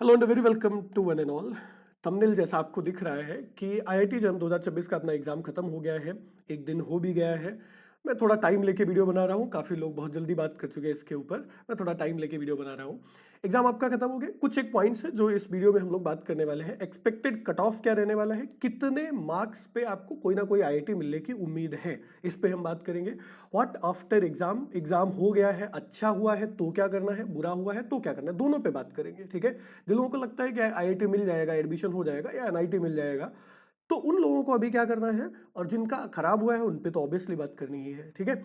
Hello and very welcome to one and all. Thumbnail जैसा आपको दिख रहा है कि आईआईटी जैम 2026 का अपना एग्जाम खत्म हो गया है। एक दिन हो भी गया है। मैं थोड़ा टाइम लेके वीडियो बना रहा हूँ। काफ़ी लोग बहुत जल्दी बात कर चुके हैं इसके ऊपर। मैं थोड़ा टाइम लेके वीडियो बना रहा हूँ। एग्जाम आपका खत्म हो गया। कुछ एक पॉइंट्स है जो इस वीडियो में हम लोग बात करने वाले हैं। एक्सपेक्टेड कट ऑफ क्या रहने वाला है, कितने मार्क्स पे आपको कोई ना कोई आईआईटी मिलने की उम्मीद है, इस पे हम बात करेंगे। व्हाट आफ्टर एग्जाम, एग्जाम हो गया है, अच्छा हुआ है तो क्या करना है, बुरा हुआ है तो क्या करना है, दोनों पे बात करेंगे। ठीक है। जिन लोगों को लगता है कि आईआईटी मिल जाएगा, एडमिशन हो जाएगा या एनआईटी मिल जाएगा, तो उन लोगों को अभी क्या करना है, और जिनका खराब हुआ है उन पे तो ऑब्वियसली बात करनी ही है। ठीक है।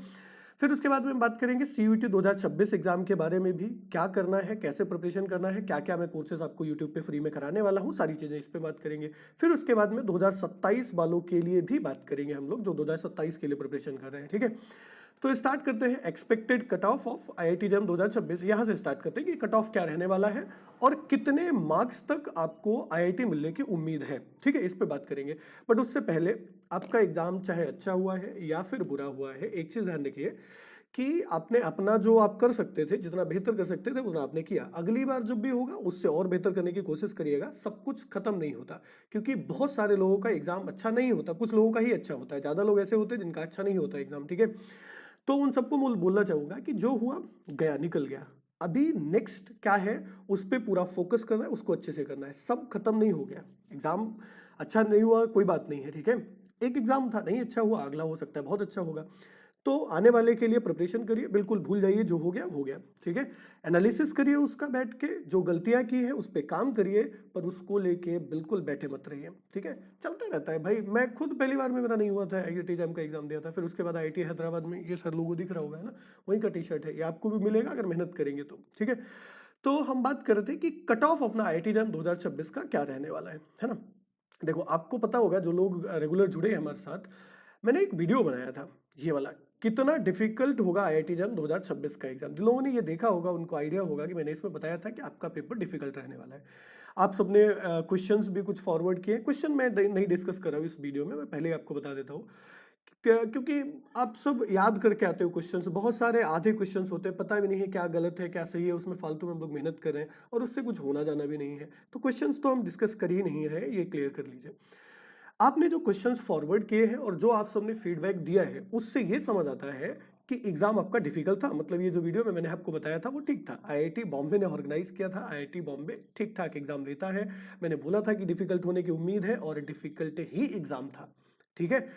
फिर उसके बाद में हम बात करेंगे सीयूईटी 2026 एग्जाम के बारे में भी, क्या करना है, कैसे प्रिपरेशन करना है, क्या क्या मैं कोर्सेज आपको यूट्यूब पे फ्री में कराने वाला हूँ, सारी चीजें इस पे बात करेंगे। फिर उसके बाद में 2027 वालों के लिए भी बात करेंगे, हम लोग जो 2027 के लिए प्रिपरेशन कर रहे हैं। ठीक है। तो स्टार्ट करते हैं expected cut off IIT jam 2026। यहां से स्टार्ट करते हैं कि कट ऑफ क्या रहने वाला है और कितने मार्क्स तक आपको आईआईटी मिलने की उम्मीद है। ठीक है, इस पे बात करेंगे। बट उससे पहले आपका एग्जाम चाहे अच्छा हुआ है या फिर बुरा हुआ है, एक चीज ध्यान रखिए कि आपने अपना जो आप कर सकते थे, जितना बेहतर कर सकते थे उतना आपने किया। अगली बार जब भी होगा उससे और बेहतर करने की कोशिश करिएगा। सब कुछ खत्म नहीं होता, क्योंकि बहुत सारे लोगों का एग्जाम अच्छा नहीं होता, कुछ लोगों का ही अच्छा होता है। ज्यादा लोग ऐसे होते हैं जिनका अच्छा नहीं होता एग्जाम। ठीक है। तो उन सबको मैं बोलना चाहूंगा कि जो हुआ गया, निकल गया। अभी नेक्स्ट क्या है, उस पर पूरा फोकस करना है, उसको अच्छे से करना है। सब खत्म नहीं हो गया। एग्जाम अच्छा नहीं हुआ कोई बात नहीं है। ठीक है। एक एग्जाम था, नहीं अच्छा हुआ, अगला हो सकता है बहुत अच्छा होगा। तो आने वाले के लिए प्रिपरेशन करिए, बिल्कुल भूल जाइए जो हो गया हो गया। ठीक है। एनालिसिस करिए उसका बैठ के, जो गलतियां की है उस पर काम करिए, पर उसको लेके बिल्कुल बैठे मत रहिए। ठीक है। चलता रहता है भाई। मैं खुद पहली बार में मेरा नहीं हुआ था, आईआईटी जैम का एग्जाम दिया था, फिर उसके बाद आईआईटी हैदराबाद में, ये सर लोगों दिख रहा होगा है ना, वहीं का टी शर्ट है, ये आपको भी मिलेगा अगर मेहनत करेंगे तो। ठीक है। तो हम बात कर रहे थे कि कट ऑफ अपना आईआईटी जैम 2026 का क्या रहने वाला है ना। देखो, आपको पता होगा जो लोग रेगुलर जुड़े हैं हमारे साथ, मैंने एक वीडियो बनाया था ये वाला, कितना डिफिकल्ट होगा आईआईटी जैम 2026 का एग्जाम। जिन लोगों ने ये देखा होगा उनको आइडिया होगा कि मैंने इसमें बताया था कि आपका पेपर डिफिकल्ट रहने वाला है। आप सबने क्वेश्चंस भी कुछ फॉरवर्ड किए। क्वेश्चन मैं नहीं डिस्कस कर रहा हूँ इस वीडियो में, मैं पहले आपको बता देता हूँ। क्योंकि आप सब याद करके आते हो क्वेश्चंस, बहुत सारे आधे क्वेश्चंस होते हैं, पता भी नहीं है क्या गलत है क्या सही है, उसमें फालतू में हम लोग मेहनत कर रहे हैं और उससे कुछ होना जाना भी नहीं है। तो क्वेश्चंस तो हम डिस्कस कर ही नहीं रहे, ये क्लियर कर लीजिए। आपने जो क्वेश्चंस फॉरवर्ड किए हैं और जो आप सबने फीडबैक दिया है, उससे ये समझ आता है कि एग्जाम आपका डिफिकल्ट था। मतलब ये जो वीडियो में मैंने आपको बताया था वो ठीक था। आईआईटी बॉम्बे ने ऑर्गेनाइज किया था, आईआईटी बॉम्बे ठीक ठाक एग्जाम लेता है। मैंने बोला था कि डिफिकल्ट होने की उम्मीद है और डिफिकल्ट ही एग्जाम था। ठीक है।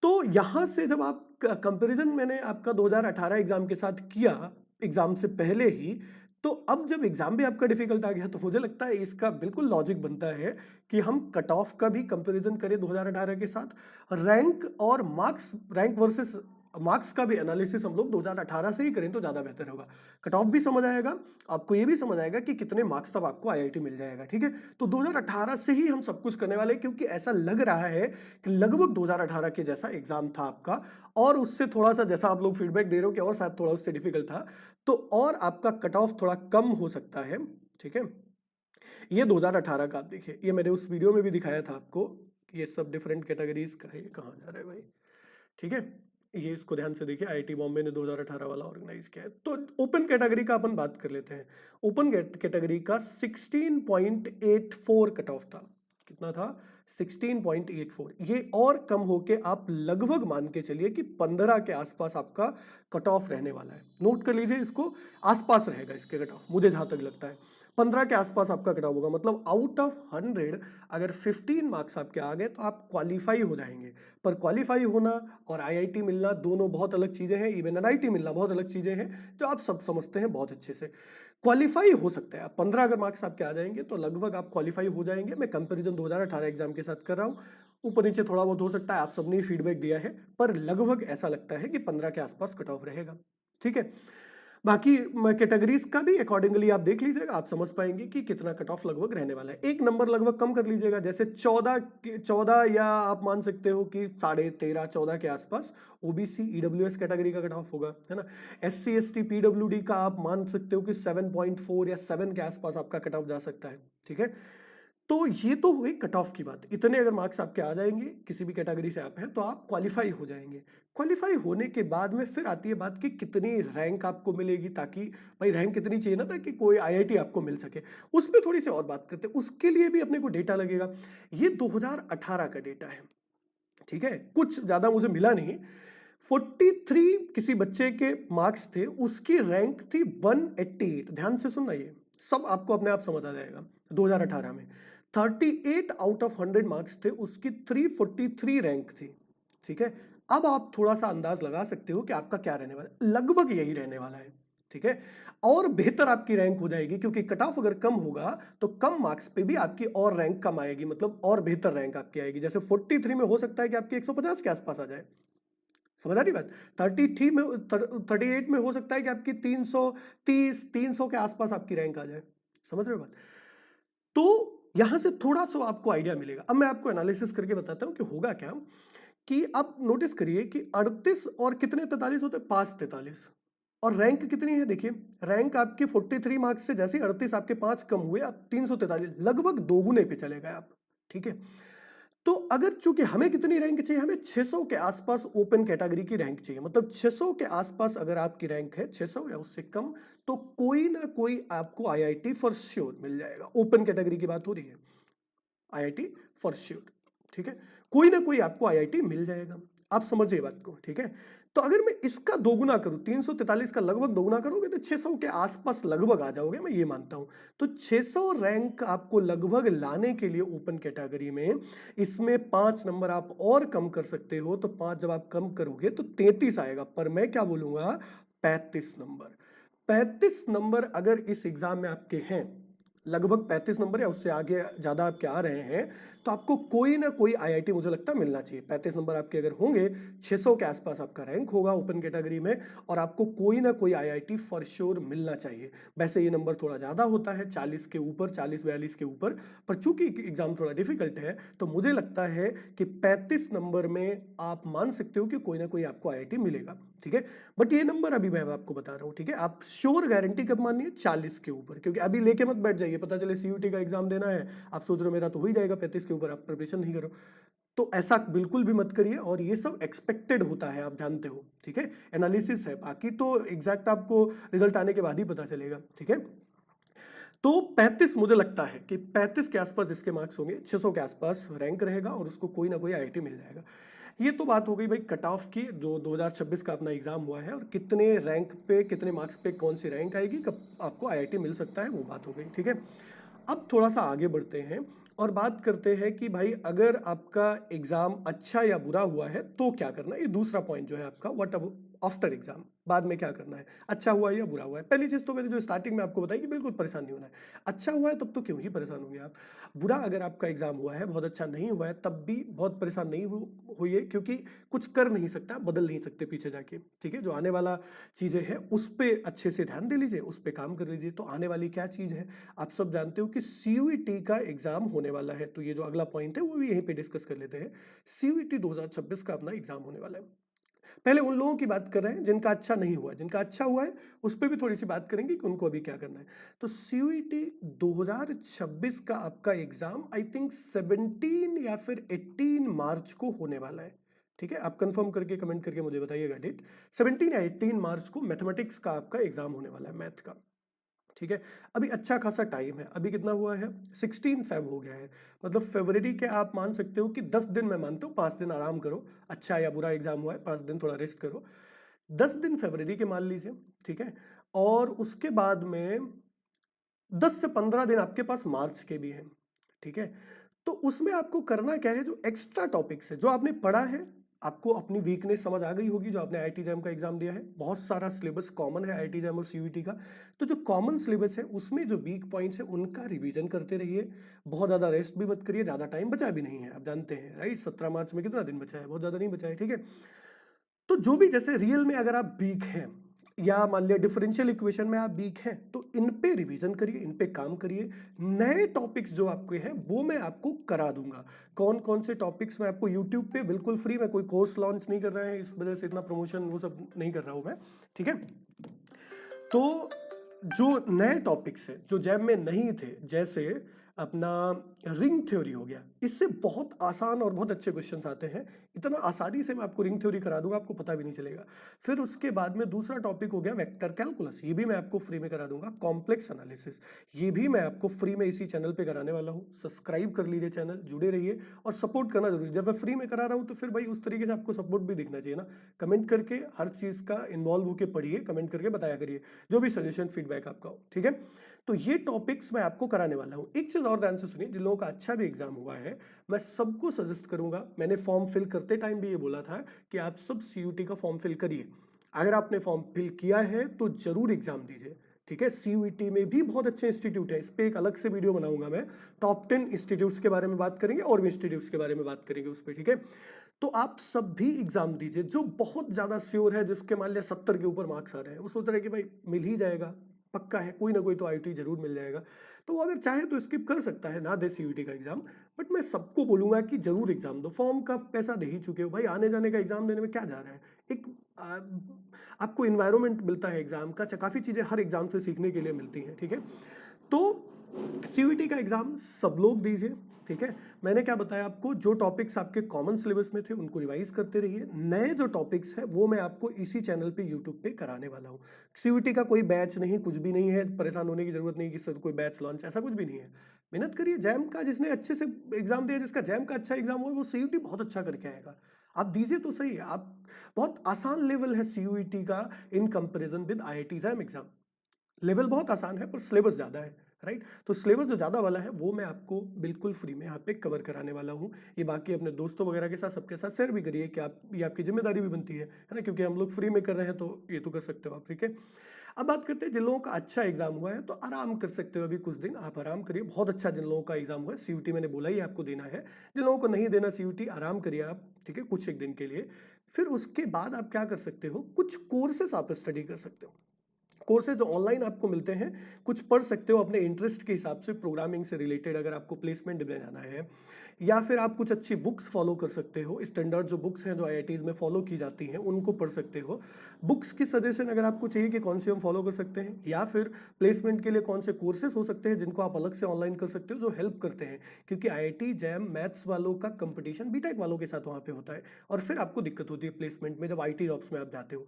तो यहां से जब आप कंपैरिजन मैंने आपका 2018 एग्जाम के साथ किया, एग्जाम से पहले ही, तो अब जब एग्जाम भी आपका डिफिकल्ट आ गया, तो मुझे लगता है इसका बिल्कुल लॉजिक बनता है कि हम कट ऑफ का भी कंपैरिजन करें 2018 के साथ। रैंक और मार्क्स, रैंक वर्सेस मार्क्स का भी एनालिसिस हम लोग 2018 से ही करें तो ज्यादा बेहतर होगा। कट ऑफ भी समझ आएगा, आपको ये भी समझ आएगा कि कितने मार्क्स तब आपको आईआईटी मिल जाएगा। ठीक है। तो 2018 से ही हम सब कुछ करने वाले हैं, क्योंकि ऐसा लग रहा है कि लगभग 2018 के जैसा एग्जाम था आपका, और उससे थोड़ा सा, जैसा आप लोग फीडबैक दे रहे हो कि और शायद थोड़ा उससे डिफिकल्ट था, तो और आपका कट ऑफ थोड़ा कम हो सकता है। ठीक है। ये 2018 का आप देखिए, ये मैंने उस वीडियो में भी दिखाया था आपको। ये सब डिफरेंट कैटेगरीज का है। ये कहाँ जा रहा है भाई। ठीक है। ये इसको ध्यान से देखिए, आईआईटी बॉम्बे ने 2018 वाला ऑर्गेनाइज किया है। तो ओपन कैटेगरी का अपन बात कर लेते हैं। ओपन कैटेगरी का 16.84 कट ऑफ था। कितना था? 16.84। ये और कम होके आप लगभग मान के चलिए कि 15 के आसपास आपका कट ऑफ रहने वाला है। नोट कर लीजिए इसको, आसपास रहेगा इसके कट ऑफ, मुझे जहां तक लगता है 15 के आसपास आपका कट ऑफ होगा। मतलब आउट ऑफ 100 अगर 15 मार्क्स आपके आ गए तो आप क्वालिफाई हो जाएंगे। पर क्वालिफाई होना और आईआईटी मिलना दोनों बहुत अलग चीजें हैं। इवन एनआईटी मिलना बहुत अलग चीजें हैं, जो आप सब समझते हैं बहुत अच्छे से। क्वालिफाई हो सकता है, आप 15 अगर मार्क्स आपके आ जाएंगे तो लगभग आप क्वालिफाई हो जाएंगे। मैं कंपैरिजन 2018 एग्जाम के साथ कर रहा हूं। ऊपर नीचे थोड़ा बहुत हो सकता है, आप सबने फीडबैक दिया है, पर लगभग ऐसा लगता है कि 15 के आसपास कट ऑफ रहेगा। ठीक है। बाकी कैटेगरीज का भी अकॉर्डिंगली आप देख लीजिएगा, आप समझ पाएंगे कि कितना कट ऑफ लगभग रहने वाला है। एक नंबर लगभग कम कर लीजिएगा, जैसे 14 या आप मान सकते हो कि 13.5 14 के आसपास ओबीसी ईडब्ल्यूएस कैटेगरी का कट ऑफ होगा, है ना। एससी एसटी पीडब्ल्यूडी का आप मान सकते हो कि 7.4 या 7 के आसपास आपका कट ऑफ जा सकता है। ठीक है। तो ये तो हुई कट ऑफ की बात। इतने अगर मार्क्स आपके आ जाएंगे, किसी भी कैटेगरी से आप हैं, तो आप क्वालिफाई हो जाएंगे। क्वालिफाई होने के बाद में फिर आती है बात कि कितनी रैंक आपको मिलेगी, ताकि भाई रैंक कितनी चाहिए ना, ताकि कोई आईआईटी आपको मिल सके। उस पर थोड़ी सी और बात करते हैं। उसके लिए भी अपने को डेटा लगेगा। ये 2018 का डेटा है, ठीक है, कुछ ज्यादा मुझे मिला नहीं। 43 किसी बच्चे के मार्क्स थे, उसकी रैंक थी 188। ध्यान से सुनना, ये सब आपको अपने आप समझ आ जाएगा। 2018 में 38 आउट ऑफ 100 मार्क्स थे, उसकी 343 रैंक थी, ठीक है। अब आप थोड़ा सा अंदाज लगा सकते हो कि आपका क्या रहने वाला है, लगभग यही रहने वाला है, ठीक है। और बेहतर आपकी रैंक हो जाएगी, क्योंकि कट ऑफ अगर कम होगा तो कम मार्क्स पे भी आपकी और रैंक कम आएगी, मतलब और बेहतर रैंक आपकी आएगी। जैसे 43 में हो सकता है कि आपकी 150 के आसपास आ जाए, समझ आ रही बात। 33 में 38 में हो सकता है कि आपकी 330 300 के आसपास आपकी रैंक आ जाए, समझ रहे हो बात। तो यहां से थोड़ा सा आपको आइडिया मिलेगा। अब मैं आपको एनालिसिस करके बताता हूं कि होगा क्या। कि आप नोटिस करिए कि 38 और कितने 43 होते हैं, 543। और रैंक कितनी है, देखिए रैंक आपकी 43 मार्क्स से जैसे 38 आपके 5 कम हुए, आप 343, लगभग दोगुने पे चले गए आप, ठीक है। तो अगर चूंकि हमें कितनी रैंक चाहिए, हमें 600 के आसपास ओपन कैटेगरी की रैंक चाहिए। मतलब 600 के आसपास अगर आपकी रैंक है, 600 या उससे कम, तो कोई ना कोई आपको आईआईटी फॉर श्योर मिल जाएगा। ओपन कैटेगरी की बात हो रही है, आईआईटी फॉर श्योर, ठीक है। कोई ना कोई आपको आईआईटी मिल जाएगा, आप समझिए बात को, ठीक है। तो अगर मैं इसका दोगुना करूं, 343 का लगभग दोगुना करोगे तो 600 के आसपास लगभग आ जाओगे, मैं ये मानता हूं। तो 600 रैंक आपको लगभग लाने के लिए ओपन कैटेगरी में, इसमें 5 नंबर आप और कम कर सकते हो। तो 5 जब आप कम करोगे तो 33 आएगा, पर मैं क्या बोलूंगा, 35 नंबर। 35 नंबर अगर इस एग्जाम में आपके हैं, लगभग 35 नंबर या उससे आगे ज्यादा आपके आ रहे हैं, तो आपको कोई ना कोई आईआईटी मुझे लगता है मिलना चाहिए। 35 नंबर आपके अगर होंगे, 600 के आसपास आपका रैंक होगा ओपन कैटेगरी में, और आपको कोई ना कोई आईआईटी फॉर श्योर मिलना चाहिए। वैसे ये नंबर थोड़ा ज्यादा होता है, 40 के ऊपर, 40-42 के ऊपर, पर चूंकि एग्जाम थोड़ा डिफिकल्ट है, तो मुझे लगता है कि 35 नंबर में आप मान सकते हो कि कोई ना कोई आपको आईआईटी मिलेगा, ठीक है। बट ये नंबर अभी मैं आपको बता रहा हूँ, ठीक है। आप श्योर गारंटी कब मानिए, 40 के ऊपर, क्योंकि अभी लेके मत बैठ जाइए, पता चले सीयूटी का एग्जाम देना है, आप सोच रहे हो मेरा तो हो ही जाएगा, 35 के ऊपर आप प्रिपरेशन नहीं करो। तो ऐसा बिल्कुल भी मत करिए, और ये सब एक्सपेक्टेड होता है, आप जानते हो, ठीक है। एनालिसिस है, बाकी तो एग्जैक्ट आपको रिजल्ट आने के बाद ही पता चलेगा, ठीक है। तो 35 मुझे लगता है कि 35 के आसपास जिसके मार्क्स होंगे, 600 के आसपास रैंक रहेगा, और उसको कोई ना कोई आईआईटी मिल जाएगा। ये तो बात हो गई भाई कट ऑफ की, जो 2026 का अपना एग्जाम हुआ है, और कितने रैंक पे, कितने मार्क्स पे कौन सी रैंक आएगी, कब आपको आईआईटी मिल सकता है, वो बात हो गई, ठीक है। अब थोड़ा सा आगे बढ़ते हैं और बात करते हैं कि भाई अगर आपका एग्जाम अच्छा या बुरा हुआ है तो क्या करना है। ये दूसरा पॉइंट जो है आपका, व्हाट आफ्टर एग्जाम, बाद में क्या करना है, अच्छा हुआ या बुरा हुआ है। पहली चीज तो मैंने जो स्टार्टिंग में आपको बताई कि बिल्कुल परेशान नहीं होना है। अच्छा हुआ है तब तो क्यों ही परेशान होंगे आप। बुरा अगर आपका एग्जाम हुआ है, बहुत अच्छा नहीं हुआ है, तब भी बहुत परेशान नहीं हुई, क्योंकि कुछ कर नहीं सकता, बदल नहीं सकते पीछे जाके, ठीक है। जो आने वाला चीजें हैं उस पर अच्छे से ध्यान दे लीजिए, उस पर काम कर लीजिए। तो आने वाली क्या चीज है, आप सब जानते हो कि सीयूईटी का एग्जाम होने वाला है। तो ये जो अगला पॉइंट है वो भी यहीं पे डिस्कस कर लेते हैं। सीयूईटी 2026 का अपना एग्जाम होने वाला है। पहले उन लोगों की बात कर रहे हैं जिनका अच्छा नहीं हुआ है, जिनका अच्छा हुआ है उस पर भी थोड़ी सी बात करेंगे कि उनको अभी क्या करना है। तो सीयूईटी 2026 का आपका एग्जाम आई थिंक 17 या फिर 18 मार्च को होने वाला है, ठीक है। आप कंफर्म करके कमेंट करके मुझे बताइएगा डेट। 17 या 18 मार्च को मैथमेटिक्स का आपका एग्जाम होने वाला है, मैथ का, ठीक है। अभी अच्छा खासा टाइम है, अभी कितना हुआ है, 16 फेब हो गया है। मतलब फरवरी के आप मान सकते हो कि 10 दिन, मैं मानता हूँ 5 दिन आराम करो। अच्छा या बुरा एग्जाम हुआ है, 5 दिन थोड़ा रेस्ट करो। 10 दिन फरवरी के मान लीजिए, ठीक है। और उसके बाद में 10 से 15 दिन आपके पास मार्च के भी हैं, ठीक है। तो उसमें आपको करना क्या है, जो एक्स्ट्रा टॉपिक्स है, जो आपने पढ़ा है, आपको अपनी वीकनेस समझ आ गई होगी, जो आपने आईआईटी जैम का एग्जाम दिया है। बहुत सारा सिलेबस कॉमन है आईआईटी जैम और सीयूईटी का। तो जो कॉमन सिलेबस है उसमें जो वीक पॉइंट्स है उनका रिवीजन करते रहिए। बहुत ज्यादा रेस्ट भी मत करिए, ज्यादा टाइम बचा भी नहीं है, आप जानते हैं राइट। 17 मार्च में कितना दिन बचा है, बहुत ज्यादा नहीं बचा है, ठीक है। तो जो भी, जैसे रियल में अगर आप वीक हैं, या मान लिया डिफरेंशियल इक्वेशन में आप वीक हैं, तो इन पे रिवीजन करिए, इन पे काम करिए। नए टॉपिक्स जो आपके हैं वो मैं आपको करा दूंगा। कौन कौन से टॉपिक्स मैं आपको यूट्यूब पे बिल्कुल फ्री, में कोई कोर्स लॉन्च नहीं कर रहे हैं, इस वजह से इतना प्रमोशन वो सब नहीं कर रहा हूं मैं, ठीक है। तो जो नए टॉपिक्स हैं जो जैम में नहीं थे, जैसे अपना रिंग थ्योरी हो गया। इससे बहुत आसान और बहुत अच्छे क्वेश्चंस आते हैं। इतना आसानी से मैं आपको रिंग थ्योरी करा दूंगा, आपको पता भी नहीं चलेगा। फिर उसके बाद में दूसरा टॉपिक हो गया वेक्टर कैलकुलस, ये भी मैं आपको फ्री में करा दूंगा। कॉम्प्लेक्स एनालिसिस, ये भी मैं आपको फ्री में इसी चैनल पे कराने वाला हूँ। सब्सक्राइब कर लीजिए चैनल, जुड़े रहिए और सपोर्ट करना जरूरी। जब मैं फ्री में करा रहा हूँ तो फिर भाई उस तरीके से आपको सपोर्ट भी दिखना चाहिए ना। कमेंट करके हर चीज का इन्वॉल्व होकर पढ़िए, कमेंट करके बताया करिए जो भी सजेशन फीडबैक आपका हो, ठीक है। तो ये टॉपिक्स मैं आपको कराने वाला हूं। एक चीज और ध्यान से सुनिए, जिन लोगों का अच्छा भी एग्जाम हुआ है मैं सबको सजेस्ट करूंगा, मैंने फॉर्म फिल करते टाइम भी ये बोला था कि आप सब सीयूटी का फॉर्म फिल करिए। अगर आपने फॉर्म फिल किया है तो जरूर एग्जाम दीजिए, ठीक है। सीयूईटी में भी बहुत अच्छे इंस्टीट्यूट है, इस पे एक अलग से वीडियो बनाऊंगा मैं। टॉप 10 इंस्टीट्यूट्स के बारे में बात करेंगे और भी इंस्टीट्यूट्स के बारे में बात करेंगे उस पर, ठीक है। तो आप सब भी एग्जाम दीजिए जो बहुत ज्यादा श्योर है, जिसके मान लिया 70 के ऊपर मार्क्स आ रहे हैं, वो सोच रहे हैं कि भाई मिल ही जाएगा, पक्का है, कोई ना कोई तो आईटी जरूर मिल जाएगा। तो वो अगर चाहे तो स्किप कर सकता है, ना दे सीयूटी का एग्जाम। बट मैं सबको बोलूंगा कि जरूर एग्जाम दो, फॉर्म का पैसा दे ही चुके हो भाई, आने जाने का एग्जाम देने में क्या जा रहा है। एक आ, आपको इन्वायरमेंट मिलता है एग्जाम का, काफी चीजें हर एग्जाम से सीखने के लिए मिलती हैं, ठीक है। तो सीयूटी का एग्जाम सब लोग दीजिए, ठीक है। मैंने क्या बताया आपको, जो टॉपिक्स आपके कॉमन सिलेबस में थे उनको रिवाइज करते रहिए। नए जो टॉपिक्स हैं वो मैं आपको इसी चैनल पे यूट्यूब पे कराने वाला हूँ। सीयूटी का कोई बैच नहीं, कुछ भी नहीं है, परेशान होने की जरूरत नहीं कि सर कोई बैच लॉन्च, ऐसा कुछ भी नहीं है। मेहनत करिए, जैम का जिसने अच्छे से एग्जाम दिया, जिसका जैम का अच्छा एग्जाम हुआ, वो सीयूटी बहुत अच्छा करके आएगा। आप दीजिए तो सही, आप बहुत आसान लेवल है सीयूईटी का in comparison with IIT jam exam. Level बहुत आसान है पर सिलेबस ज्यादा है, राइट। तो सिलेबस जो ज्यादा वाला है वो मैं आपको बिल्कुल फ्री में यहाँ पे कवर कराने वाला हूँ। ये बाकी अपने दोस्तों वगैरह के साथ सबके साथ शेयर भी करिए कि आप, ये आपकी जिम्मेदारी भी बनती है ना, क्योंकि हम लोग फ्री में कर रहे हैं तो ये तो कर सकते हो आप, ठीक है। अब बात करते हैं जिन लोगों का अच्छा एग्जाम हुआ है तो आराम कर सकते हो, अभी कुछ दिन आप आराम करिए। बहुत अच्छा जिन लोगों का एग्जाम हुआ है, सीयूटी मैंने बोला ही आपको देना है। जिन लोगों को नहीं देना सीयूटी, आराम करिए आप, ठीक है, कुछ एक दिन के लिए। फिर उसके बाद आप क्या कर सकते हो, कुछ कोर्सेस आप स्टडी कर सकते हो। कोर्सेज ऑनलाइन आपको मिलते हैं, कुछ पढ़ सकते हो अपने इंटरेस्ट के हिसाब से, प्रोग्रामिंग से रिलेटेड अगर आपको प्लेसमेंट में जाना है। या फिर आप कुछ अच्छी बुक्स फॉलो कर सकते हो, स्टैंडर्ड जो बुक्स हैं जो आईआईटीज में फॉलो की जाती हैं उनको पढ़ सकते हो। बुक्स की सजेशन अगर आपको चाहिए कि कौन सी हम फॉलो कर सकते हैं, या फिर प्लेसमेंट के लिए कौन से कोर्सेज हो सकते हैं जिनको आप अलग से ऑनलाइन कर सकते हो जो हेल्प करते हैं, क्योंकि आईआईटी जैम मैथ्स वालों का कंपटीशन बीटेक वालों के साथ वहाँ पे होता है और फिर आपको दिक्कत होती है प्लेसमेंट में जब आईटी जॉब्स में आप जाते हो।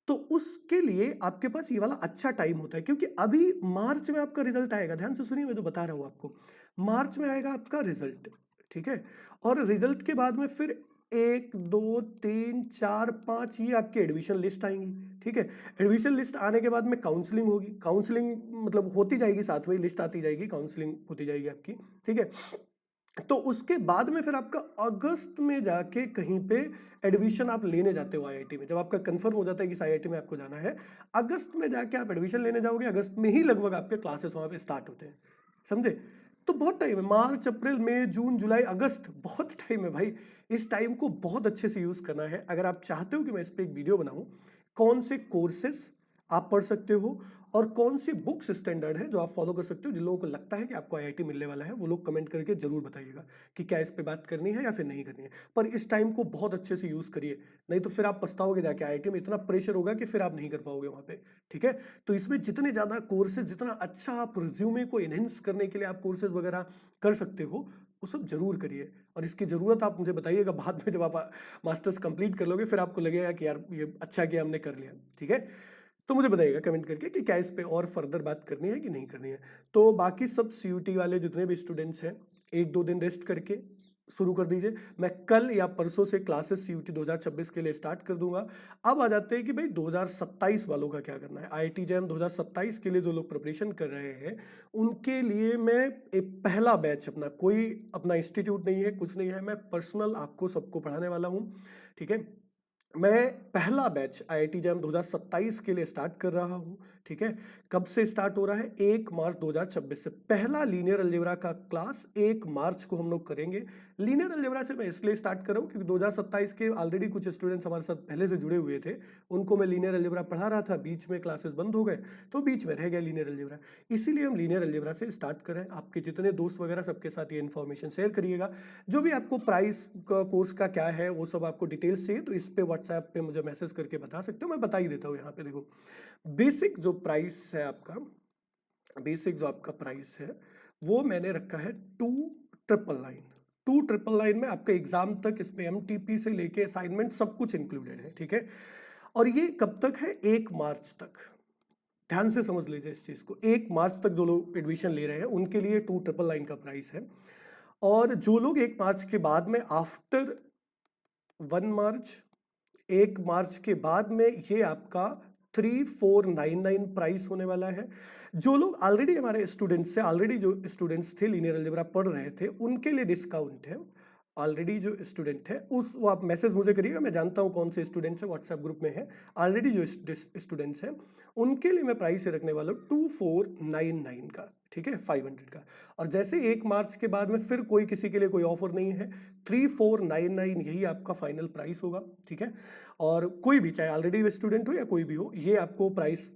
तो उसके लिए आपके पास ये वाला अच्छा टाइम होता है, क्योंकि अभी मार्च में आपका रिजल्ट आएगा। ध्यान से सुनिए, मैं जो बता रहा हूं आपको, मार्च में आएगा आपका रिजल्ट, ठीक है। और रिजल्ट के बाद में फिर 1 2 3 4 5 ये आपकी एडमिशन लिस्ट आएंगी, ठीक है। एडमिशन लिस्ट आने के बाद में काउंसलिंग होगी, काउंसलिंग मतलब होती जाएगी, साथ में लिस्ट आती जाएगी, काउंसलिंग होती जाएगी आपकी, ठीक है। तो उसके बाद में फिर आपका अगस्त में जाके कहीं पे एडमिशन आप लेने जाते हो आईआईटी में, जब आपका कंफर्म हो जाता है कि इस आईआईटी में आपको जाना है, अगस्त में जाके आप एडमिशन लेने जाओगे। अगस्त में ही लगभग आपके क्लासेस वहां पे स्टार्ट होते हैं, समझे। तो बहुत टाइम है, मार्च अप्रैल मई जून जुलाई अगस्त, बहुत टाइम है भाई। इस टाइम को बहुत अच्छे से यूज करना है। अगर आप चाहते हो कि मैं इस पर एक वीडियो बनाऊं, कौन से कोर्सेस आप पढ़ सकते हो और कौन सी बुक्स स्टैंडर्ड है जो आप फॉलो कर सकते हो, जिन लोगों को लगता है कि आपको आईआईटी मिलने वाला है वो लोग कमेंट करके जरूर बताइएगा कि क्या इस पे बात करनी है या फिर नहीं करनी है। पर इस टाइम को बहुत अच्छे से यूज करिए, नहीं तो फिर आप पछताओगे जाके, आईआईटी में इतना प्रेशर होगा कि फिर आप नहीं कर पाओगे वहां पे, ठीक है। तो इसमें जितने ज्यादा कोर्सेज, जितना अच्छा आप रिज्यूमे को एनहेंस करने के लिए आप कोर्सेज वगैरह कर सकते हो, वो सब जरूर करिए। और इसकी जरूरत आप मुझे बताइएगा बाद में, जब आप मास्टर्स कंप्लीट कर लोगे फिर आपको लगेगा कि यार ये अच्छा किया हमने कर लिया, ठीक है। तो मुझे बताइएगा कमेंट करके कि क्या इस पे और फर्दर बात करनी है कि नहीं करनी है। तो बाकी सब सीयूटी वाले जितने भी स्टूडेंट्स हैं, 1 2 दिन रेस्ट करके शुरू कर दीजिए। मैं कल या परसों से क्लासेस सीयूटी 2026 के लिए स्टार्ट कर दूंगा। अब आ जाते हैं कि भाई 2027 वालों का क्या करना है। आईआईटी जैम 2027 के लिए जो लोग प्रिपरेशन कर रहे हैं उनके लिए मैं एक पहला बैच, अपना कोई अपना इंस्टीट्यूट नहीं है, कुछ नहीं है, मैं पर्सनल आपको सबको पढ़ाने वाला हूँ, ठीक है। मैं पहला बैच आईआईटी जैम 2027 के लिए स्टार्ट कर रहा हूं, ठीक है। कब से स्टार्ट हो रहा है, 1 मार्च 2026 से। पहला लीनियर अलजेब्रा का क्लास 1 मार्च को हम लोग करेंगे। लीनियर अलजेब्रा से मैं इसलिए स्टार्ट कर रहा हूं क्योंकि 2027 के ऑलरेडी कुछ स्टूडेंट्स हमारे साथ पहले से जुड़े हुए थे, उनको मैं लीनियर अलजेब्रा पढ़ा रहा था, बीच में क्लासेस बंद हो गए तो बीच में रह गया लीनियर अलजेब्रा। इसीलिए हम लीनियर अलजेब्रा से स्टार्ट करें। आपके जितने दोस्त वगैरह सबके साथ ये इन्फॉर्मेशन शेयर करिएगा। जो भी आपको प्राइस का कोर्स का क्या है वो सब आपको डिटेल्स चाहिए तो इस पे व्हाट्सएप पे मुझे मैसेज करके बता सकते हो, मैं बता ही देता हूँ। यहाँ पे देखो, बेसिक जो प्राइस है आपका, बेसिक जो आपका प्राइस है वो मैंने रखा है 2,999। 2,999 में आपका एग्जाम तक, इसमें एमटीपी से लेके असाइनमेंट सब कुछ इंक्लूडेड है, ठीक है। और ये कब तक है? 1 मार्च तक। ध्यान से समझ लीजिए इस चीज को। 1 मार्च तक जो लोग एडमिशन ले रहे हैं उनके लिए 2,999 का प्राइस है। और जो लोग 1 मार्च के बाद में, आफ्टर 1 मार्च, 1 मार्च के बाद में, ये आपका 3,499 प्राइस होने वाला है। जो लोग ऑलरेडी हमारे स्टूडेंट्स हैं, ऑलरेडी जो स्टूडेंट्स थे लीनियर अलजेब्रा पढ़ रहे थे, उनके लिए डिस्काउंट है। ऑलरेडी जो स्टूडेंट है उस वो आप मैसेज मुझे करिएगा, मैं जानता हूँ कौन से स्टूडेंट्स हैं, व्हाट्सएप ग्रुप में है। ऑलरेडी जो स्टूडेंट्स हैं उनके लिए मैं प्राइस रखने वाला हूँ 2,499 का, ठीक है, 500 का। और जैसे 1 मार्च के बाद में फिर कोई किसी के लिए कोई ऑफर नहीं है, 3,499 यही आपका फाइनल प्राइस होगा, ठीक है। और कोई भी, चाहे ऑलरेडी स्टूडेंट हो या कोई भी हो, ये आपको प्राइस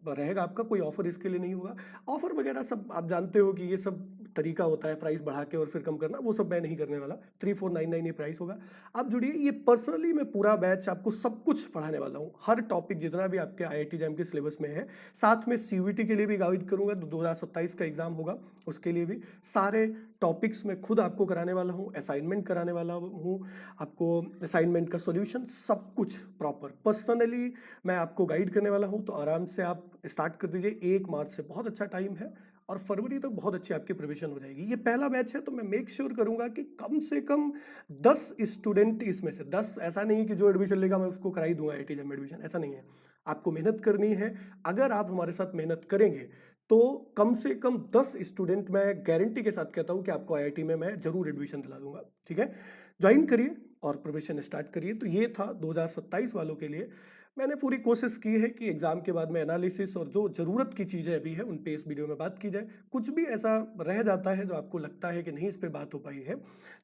रहेगा आपका, कोई ऑफर इसके लिए नहीं होगा। ऑफर वगैरह सब आप जानते हो कि ये सब तरीका होता है प्राइस बढ़ा के और फिर कम करना, वो सब मैं नहीं करने वाला। 3,499 ये प्राइस होगा। आप जुड़िए, ये पर्सनली मैं पूरा बैच आपको सब कुछ पढ़ाने वाला हूँ, हर टॉपिक जितना भी आपके IIT JAM के सिलेबस में है। साथ में CUET के लिए भी गाइड करूंगा, 2027 का एग्जाम होगा उसके लिए भी सारे टॉपिक्स में खुद आपको कराने वाला हूँ, असाइनमेंट कराने वाला हूँ आपको, असाइनमेंट का सॉल्यूशन सब कुछ प्रॉपर पर्सनली मैं आपको गाइड करने वाला हूँ। तो आराम से आप स्टार्ट कर दीजिए, 1 मार्च से बहुत अच्छा टाइम है और फरवरी तक बहुत अच्छी आपकी प्रिपरेशन हो जाएगी। ये पहला बैच है तो मैं मेक श्योर करूंगा कि कम से कम 10 स्टूडेंट इसमें से 10, ऐसा नहीं है कि जो एडमिशन लेगा मैं उसको करा ही दूंगा IIT JAM एडमिशन, ऐसा नहीं है। आपको मेहनत करनी है। अगर आप हमारे साथ मेहनत करेंगे तो कम से कम 10 स्टूडेंट, मैं गारंटी के साथ कहता हूं कि आपको IIT में मैं जरूर एडमिशन दिला दूंगा, ठीक है। ज्वाइन करिए और प्रिपरेशन स्टार्ट करिए। तो ये था 2027 वालों के लिए। मैंने पूरी कोशिश की है कि एग्जाम के बाद में एनालिसिस और जो जरूरत की चीजें अभी है उन पे इस वीडियो में बात की जाए। कुछ भी ऐसा रह जाता है जो आपको लगता है कि नहीं इस पे बात हो पाई है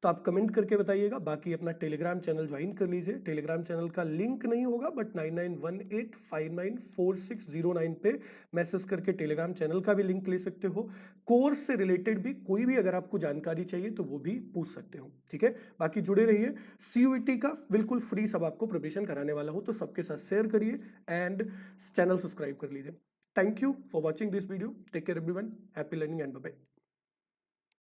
तो आप कमेंट करके बताइएगा। बाकी अपना टेलीग्राम चैनल ज्वाइन कर लीजिए। टेलीग्राम चैनल का लिंक नहीं होगा बट 9918594609 पे मैसेज करके टेलीग्राम चैनल का भी लिंक ले सकते हो। कोर्स से रिलेटेड भी कोई भी अगर आपको जानकारी चाहिए तो वो भी पूछ सकते हो, ठीक है। बाकी जुड़े रहिए, CUET का बिल्कुल फ्री सब आपको प्रिपरेशन कराने वाला हूं, तो सबके साथ शेयर करिए एंड चैनल सब्सक्राइब कर लीजिए। Thank you for watching this video. Take care everyone, happy learning and bye bye.